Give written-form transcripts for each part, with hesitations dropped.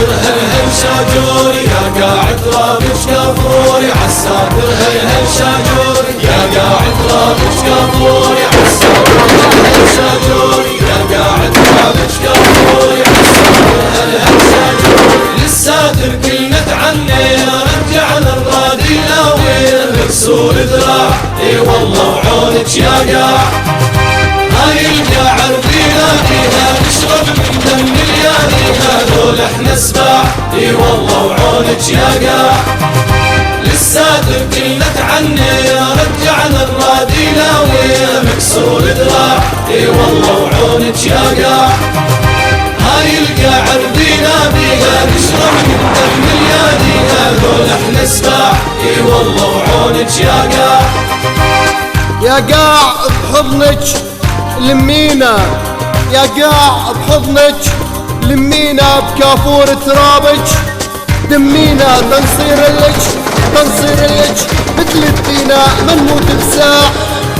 عالساتر هل شاجوري يا قاعد رابش كافوري عالساتر هل شاجوري يا قاعد رابش كافوري عالساتر هل شاجوري يا قاعد رابش كافوري عالساتر هل شاجوري للساتر كلمة عني رجعنا الرادي لاوين مكسور ذراع اي والله وعونك يا قاع هاي القاع رضينا فيها نشرب من دم الياني هذول احنا سباع اي والله وعونك يا قاع للساتر كلمة عني رجعنا الرادي لاوين مكسور ذراع اي والله وعونك يا قاع هاي القاع رضينا بيها نشرب من دم الياني هذول احنا سباع اي والله وعونك يا قاع يا قاع بحضنك لمينا يا قاع بحضنك لمينا بكافور ترابك دمينا تنصير لك مثل الدينا ما نموت بساع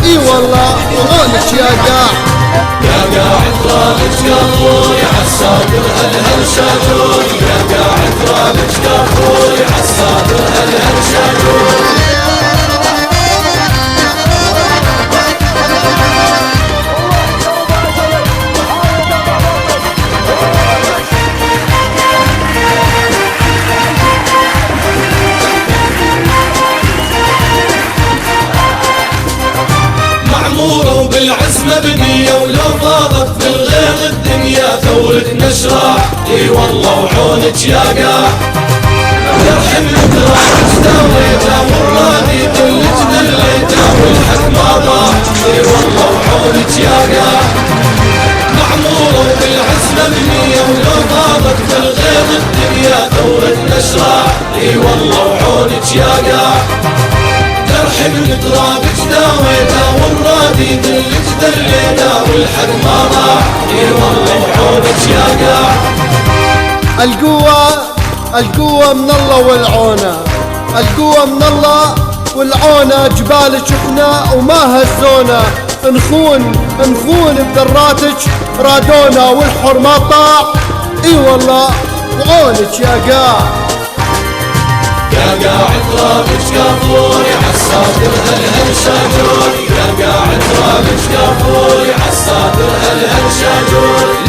اي والله وعونك يا قاع يا قاعد رابش كافوري عالساتر هل شاجوري يا قاعد رابش كافوري عالساتر هل شاجوري معمورة وبالعز مبنية ولو فاضت بالغيظ الدنيا ثورة نشرة اي والله وعونك يا قاع يرحم الدراج داويته والراضي كلك دليته والحق ما ضاع اي والله وعونك يا قاع معمورة وبالعز مبنية ولو فاضت بالغيظ الدنيا ثورة نشرة اي والله وعونك يا قاع ترحم الترابك داويته والرادي دلك دليته والحق ما ضاع اي والله وعونك يا قاع القوة من الله والعونة القوة من الله والعونة جبال شفنا وما هزونا نخون بذراتك رادونا والحر ما طاع اي والله وعونك يا قاع يا قاعد رابش كافوري عالساتر هل شاجوري يا قاعد رابش كافوري عالساتر هل شاجوري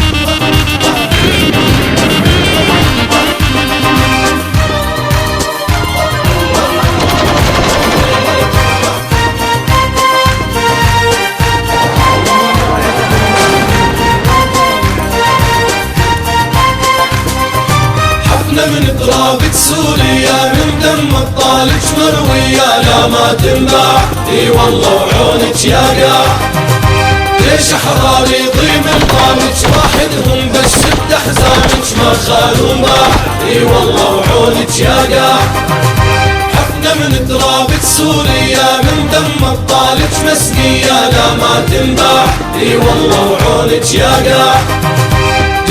من ترابة سوريا من دم الطالج مروية لا ما تنباع اي والله وعونك يا قاع ليش احراري ضيم الطالج واحدهم بس شد احزانك ما خالوا باع اي والله وعونك يا قاع حفنة من ترابة سوريا من دم الطالج مسقية لا ما تنباع اي والله وعونك يا قاع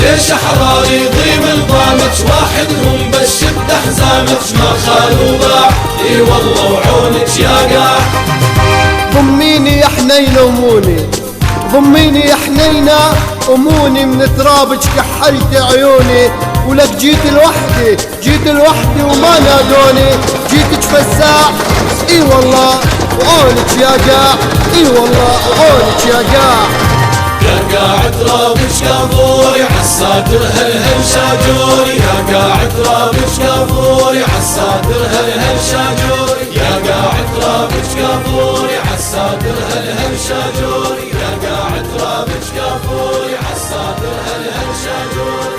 جيش احراري ضيم الضامج واحدهم بس شد احزامك ما خالوا باع اي والله وعونك يا قاع ضميني يا حنين اموني ضميني يا حنينة اموني من ترابك كحلت عيوني ولك جيت لوحدي وما نادوني جيتك فزاع اي والله وعونك يا قاع اي والله وعونك يا قاع يا قاعد رابش كافوري عالساتر هل شاجوري يا قاعد رابش كافوري عالساتر هل شاجوري يا قاعد رابش كافوري عالساتر هل شاجوري يا قاعد رابش كافوري عالساتر هل شاجوري